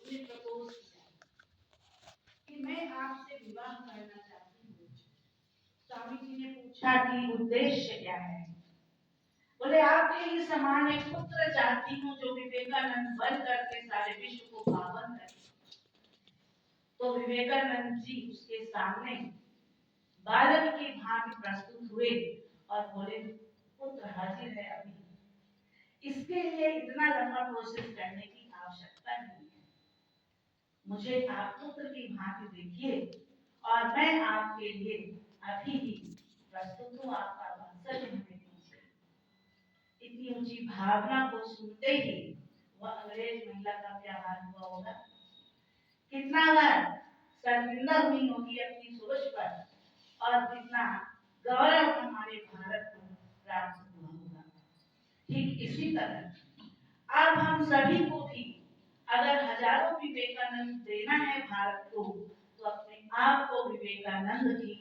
उन्हें प्रपोज किया कि मैं आपसे विवाह करना चाहती हूँ। स्वामी जी ने पूछा कि उद्देश्य क्या है। बोले आपके लिए समान एक पुत्र चाहती हूँ जो विवेकानंद बन करके सारे विश्व को पावन करे। तो विवेकानंद जी उसके सामने बालक की भांति प्रस्तुत हुए और बोले पुत्र हाजिर है अभी। इसके लिए इतना लंबा प्रोसेस करने की आवश्यकता नहीं है। मुझे आप पुत्र की भांति देखिए और मैं आपके लिए अभी ही प्रस्तुत हूँ, आपका वंशज होने दीजिए। इतनी ऊंची भावना को सुनते ही वह अंग्रेज महिला का क्या हाल हुआ होगा, कितना बार शर्मिंदा हुई होगी अपनी सोच पर और कितना गौरव हमारे भारत को प्राप्त हुआ होगा। ठीक इसी तरह अब हम सभी को भी अगर हजारों विवेकानंद देना है भारत को, तो अपने आप को विवेकानंद की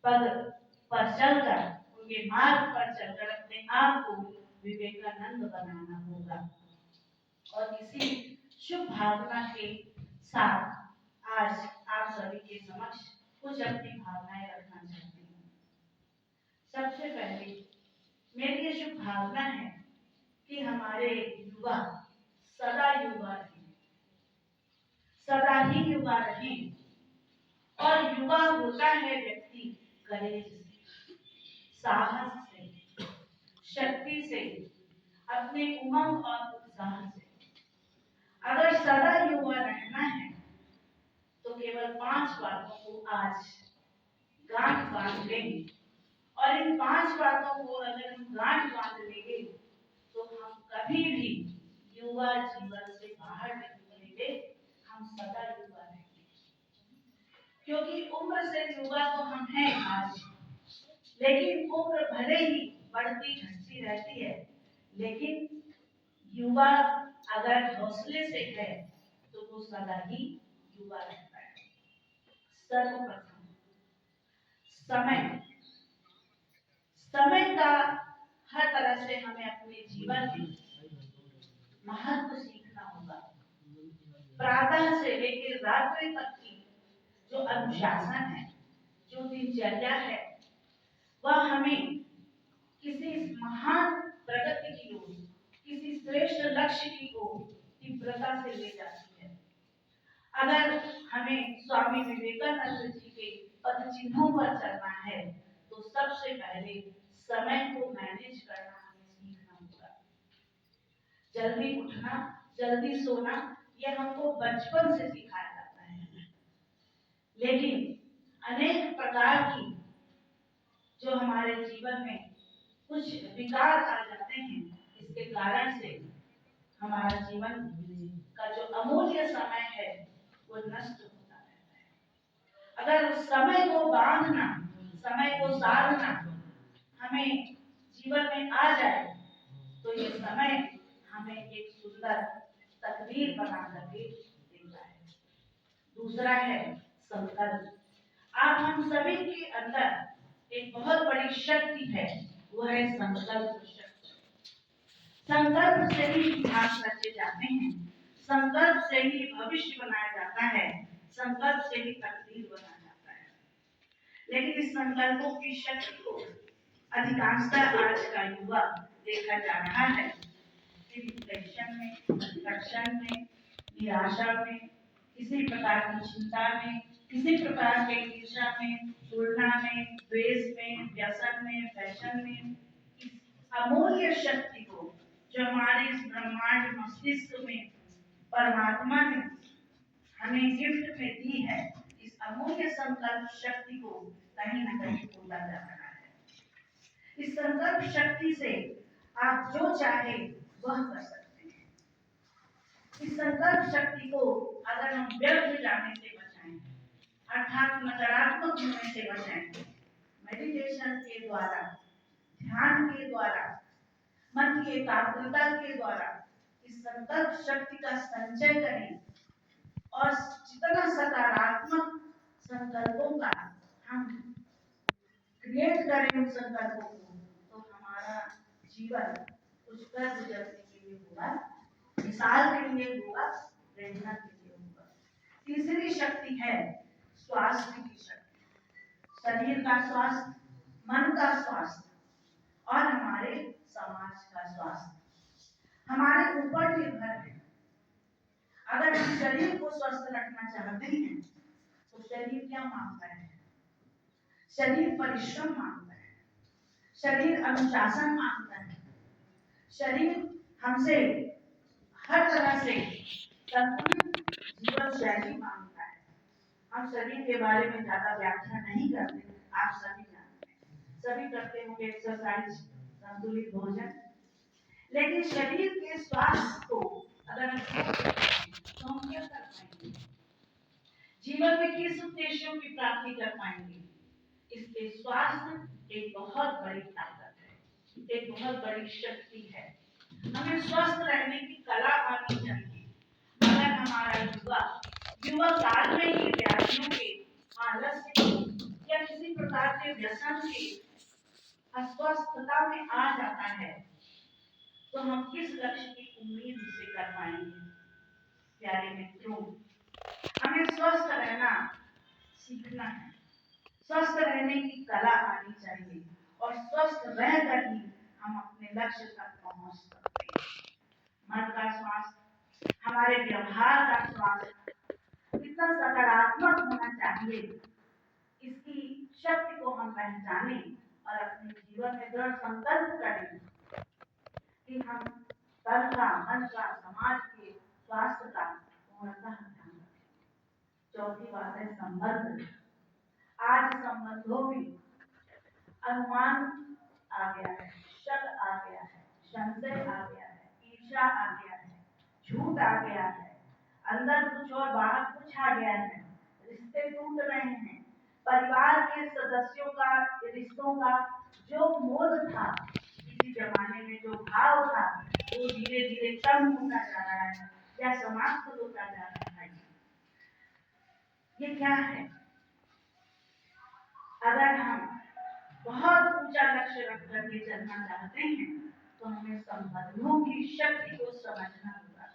पद पर चलकर, उनके मार्ग पर चलकर अपने आप को विवेकानंद बनाना होगा। और इसी शुभ भावना के साथ आज आप सभी के समक्ष कुछ अपनी भावनाएं रखना चाहती हूँ। सबसे पहले मेरी ये शुभ भावना है कि हमारे युवा सदा युवा रहें, सदा ही युवा रहें। और युवा होता है व्यक्ति करेज से, साहस से, शक्ति से, अपने उमंग और उत्साह से। अगर सदा युवा रहना है तो केवल 5 बातों को आज गांठ बांध लेंगे। और इन 5 बातों को अगर हम गांठ बांध लेंगे तो हम कभी भी युवा जीवन से बाहर नहीं निकलेंगे, हम सदा युवा रहेंगे। क्योंकि उम्र से युवा तो हम हैं आज, लेकिन उम्र भले ही बढ़ती घटती रहती है, लेकिन युवा अगर हौसले से है तो वो सदा ही युवा रहता है। सर्वप्रथम समय, समय का हर तरह से हमें अपने जीवन में महत्व सीखना होगा। प्रातः से लेकर रात्रि तक की जो अनुशासन है, जो दिनचर्या है, वह हमें किसी महान प्रगति की ओर, किसी श्रेष्ठ लक्ष्य की ओर तीव्रता से ले जाती है। अगर हमें स्वामी विवेकानंद जी के पद चिन्हों पर चलना है तो सबसे पहले समय को मैनेज करना हमें सीखना होगा। जल्दी उठना, जल्दी सोना, यह हमको बचपन से सिखाया जाता है। लेकिन अनेक प्रकार की जो हमारे जीवन में कुछ विकार आ जाते हैं, इसके कारण से हमारा जीवन का जो अमूल्य समय है वो नष्ट होता रहता है। अगर समय को बांधना, समय को साधना हमें जीवन में आ जाए तो ये समय हमें एक सुंदर तकदीर बना करके देता है। दूसरा है संकल्प। आप हम सभी के अंदर एक बहुत बड़ी शक्ति है, वो है संकल्प शक्ति। संकल्प से ही इतिहास रचे जाते हैं, संकल्प से ही भविष्य बनाया जाता है, संकल्प से ही तकदीर बनाया जाता है। लेकिन इस संकल्पों की शक्ति को अधिकांशतः आज का युवा देखा जा रहा है डिप्रेशन में, डिस्ट्रक्शन में, निराशा में, किसी प्रकार की चिंता में, किसी प्रकार के ईर्ष्या में, तुलना में, द्वेष में, व्यसन में, फैशन में। इस अमूल्य शक्ति को जो हमारे इस ब्रह्मांड मस्तिष्क में परमात्मा ने हमें गिफ्ट में दी है, इस अमूल्य संकल्प शक्ति को कहीं न कहीं भूला जा रहा है। इस संकल्प शक्ति से आप जो चाहे वह कर सकते हैं। इस संकल्प शक्ति को अगर हम व्यर्थ जाने से बचाएं, अर्थात नकारात्मक होने से बचाएं, मेडिटेशन के द्वारा, ध्यान के द्वारा, मन की एकाग्रता के द्वारा इस संकल्प शक्ति का संचय करें और जितना सकारात्मक संकल्पों का हम क्रिएट करें उन संकल्पों को, तो हमारा जीवन कुछ कर गुजरने के लिए होगा, मिसाल के लिए होगा, प्रेरणा के ऊपर। तीसरी शक्ति है स्वास्थ्य की शक्ति, शरीर का स्वास्थ्य, मन का स्वास्थ्य और हमारे समाज का स्वास्थ्य हमारे ऊपर निर्भर है। अगर हम शरीर को स्वस्थ रखना चाहते हैं तो शरीर क्या मांगता है? शरीर परिश्रम मांगता है, शरीर अनुशासन मांगता है, शरीर हमसे हर तरह से संतुलित जीवन शैली मांगता है। हम शरीर के बारे में ज्यादा व्याख्या नहीं करते, आप सभी जानते हैं, सभी करते होंगे एक्सरसाइज, संतुलित भोजन, लेकिन शरीर के स्वास्थ्य को अगर हम तो हम क्या कर पाएंगे? जीवन में किस उद्देश्यों की प्राप्ति कर पाएंगे? इसलिए स्वास्थ्य एक बहुत बड़ी ताकत है, एक बहुत बड़ी शक्ति है। हमें स्वस्थ रहने की कला आनी चाहिए। अगर हमारा युवा काल में ही व्याधियों के, आलस्य या किसी प्रकार के व्यसन के अस्वस्थता में आ जाता है तो हम किस लक्ष्य की उम्मीद से कर पाएंगे? प्यारे मित्रों, हमें स्वस्थ रहना सीखना है, स्वस्थ रहने की कला आनी चाहिए और स्वस्थ रहकर ही हम अपने लक्ष्य तक पहुंच सकते हैं। मन का स्वास्थ्य, हमारे व्यवहार का स्वास्थ्य कितना सकारात्मक होना चाहिए, इसकी शक्ति को हम पहचानें और अपने जीवन में दृढ़ संकल्प करें कि हम तन का, मन का, समाज के स्वास्थ्य का पूर्णतः ध्यान रखें। चौथी बात है संबंध। आज संबंधों में अनुमान आ गया है, शक आ गया है, संशय आ गया है, ईर्ष्या आ गया है, झूठ आ गया है, अंदर कुछ और बाहर कुछ आ गया है, रिश्ते टूट रहे हैं। परिवार के सदस्यों का, रिश्तों का जो मोल था, किसी जमाने में जो भाव था, वो धीरे धीरे कम होता जा रहा है या समाप्त होता जा रहा है। ये क्या है? अगर हम बहुत ऊंचा लक्ष्य रख करके चलना चाहते हैं तो हमें संबंधों की शक्ति को समझना होगा।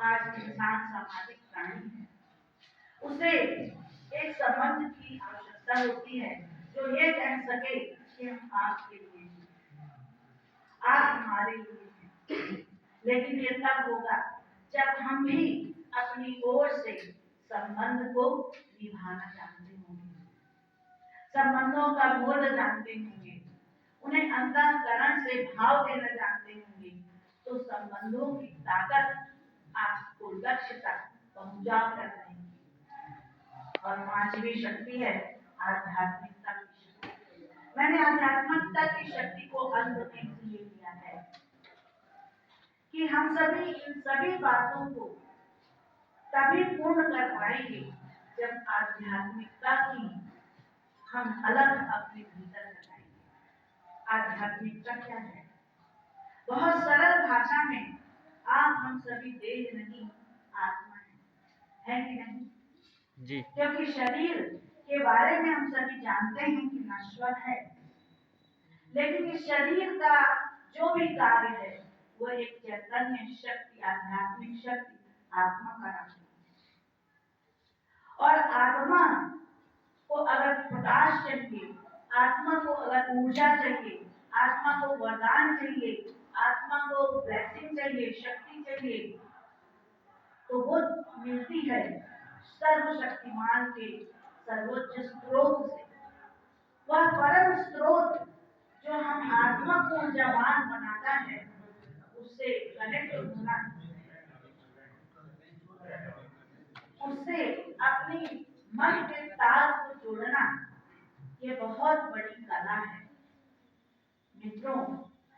आज इंसान सामाजिक प्राणी है, उसे एक संबंध की आवश्यकता होती है जो ये कह सके कि हम आपके लिए हैं, आप हमारे लिए हैं। लेकिन ये तब होगा जब हम भी अपनी ओर से संबंध को निभाना जानते होंगे, संबंधों का मूल्य जानते होंगे, उन्हें अंतःकरण से भाव देना जानते होंगे, तो संबंधों की ताकत आपको लक्ष्य तक पहुंचा कर रहेगी। और पांचवी शक्ति है आध्यात्मिकता की शक्ति। मैंने आध्यात्मिकता की शक्ति को अंत में इसलिए लिया है कि हम सभी इन सभी बातों को तभी पूर्ण कर पाएंगे जब आध्यात्मिकता की हम अलग अपने भीतर लगाएंगे। आध्यात्मिकता क्या है? बहुत सरल भाषा में आप हम सभी देह नहीं आत्मा है कि नहीं जी? क्योंकि शरीर के बारे में हम सभी जानते हैं कि नश्वर है, लेकिन इस शरीर का जो भी कार्य है वो एक चैतन्य शक्ति, आध्यात्मिक शक्ति आत्मा का नाम है। और आत्मा को अगर प्रकाश चाहिए, आत्मा को अगर ऊर्जा चाहिए, आत्मा को वरदान चाहिए, आत्मा को ब्लेसिंग चाहिए, शक्ति चाहिए, तो वो मिलती है सर्वशक्तिमान के सर्वोच्च स्रोत से। वह परम स्रोत जो हम आत्मा को ऊर्जावान बनाता है, उससे कनेक्ट होना, उससे अपनी मन के तार को जोड़ना, ये बहुत बड़ी कला है। मित्रों,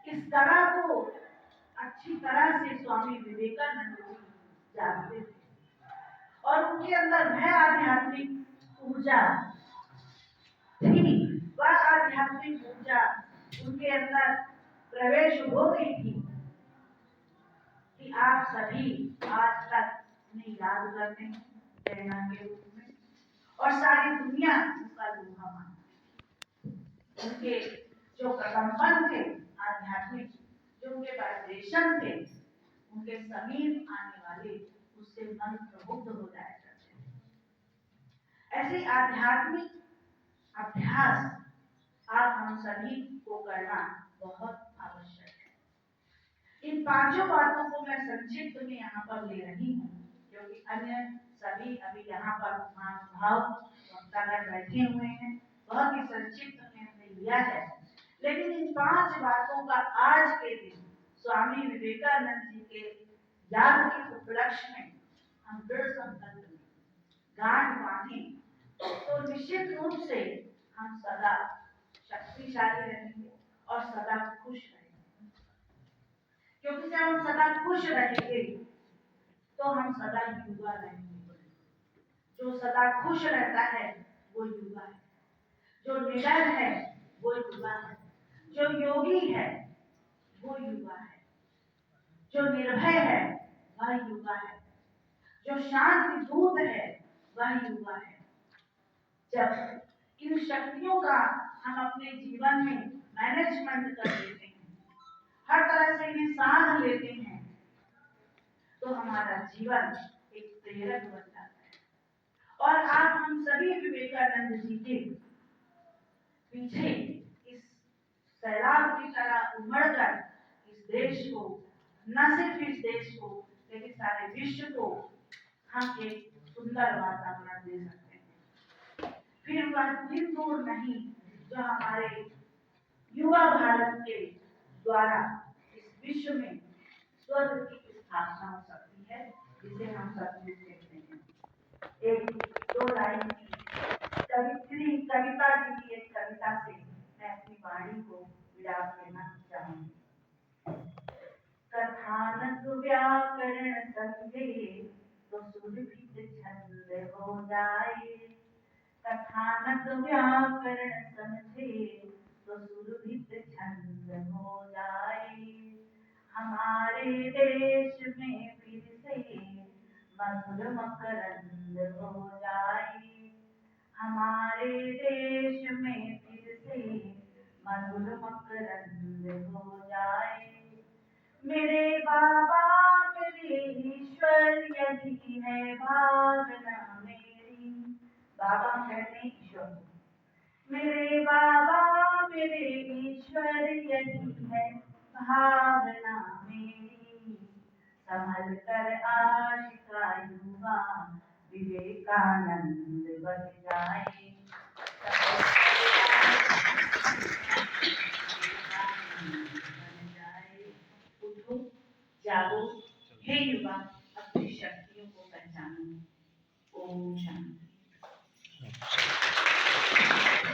इस कला को अच्छी तरह से स्वामी विवेकानंद जी जानते थे और उनके अंदर वह आध्यात्मिक ऊर्जा थी, वह आध्यात्मिक ऊर्जा उनके अंदर प्रवेश हो गई थी कि आप सभी आज तक उन्हें याद करते हैं प्रेरणा के रूप में और सारी दुनिया उनका लोहा मानती है। उनके जो प्रकंपन थे आध्यात्मिक, जो उनके वाइब्रेशन थे, उनके समीप आने वाले उससे मन प्रमुग्ध हो जाया करते थे। ऐसे आध्यात्मिक अभ्यास आप हम सभी को करना बहुत आवश्यक है। इन पांचों बातों को मैं संक्षिप्त में यहाँ पर ले रही हूँ, क्योंकि अन्य सभी अभी यहाँ पर महानुभाव वक्तागण बैठे हुए हैं, बहुत ही संक्षिप्त में हमने लिया है। लेकिन इन पांच बातों का आज के दिन स्वामी विवेकानंद जी के याद के उपलक्ष्य में हम दृढ़ संकल्प में गांठ बांधे तो निश्चित रूप से हम सदा शक्तिशाली रहेंगे और सदा खुश रहेंगे। क्योंकि जब हम सदा खुश रहेंगे तो हम सदा युवा रहेंगे। जो सदा खुश रहता है वो युवा है, जो निडर है वो युवा है, जो योगी है वो युवा है, जो निर्भय है वह युवा है, जो शांति दूत है वह युवा है। जब इन शक्तियों का हम अपने जीवन में मैनेजमेंट कर लेते हैं, हर तरह से इन्हें साध लेते हैं, तो हमारा जीवन एक प्रेरक बन जाता है। और आज हम सभी विवेकानंद जी के पीछे इस सैलाब की तरह उमड़कर इस देश को, न सिर्फ इस देश को लेकिन सारे विश्व को हम एक सुंदर वातावरण दे सकते हैं। फिर वह दिन दूर नहीं जो हमारे युवा भारत के द्वारा इस विश्व में स्वर्ग की स्थापना हो सकती है, जिसे हम सतयुग कहते हैं। एक दो लाइन की कविता जी की एक कविता से मैं अपनी वाणी को विराम देना चाहूंगी। कथानक व्याकरण समझे तो सुरभित छंद हो जाए, कथानक व्याकरण समझे तो सुरभित छंद हो जाए। हमारे देश में फिर से मधुर मकरंद हो जाए, हमारे देश में फिर से मधुर मकरंद हो जाए। मेरे बाबा मेरे ईश्वर यही है भावना मेरी, बाबा कहते ईश्वर, मेरे बाबा मेरे ईश्वर यही है भावना मेरी। संभल कर आशिका युवा विवेकानंद बन जाए, उठो जागो हे युवा, अपनी शक्तियों को पहचानो। ओम शांति।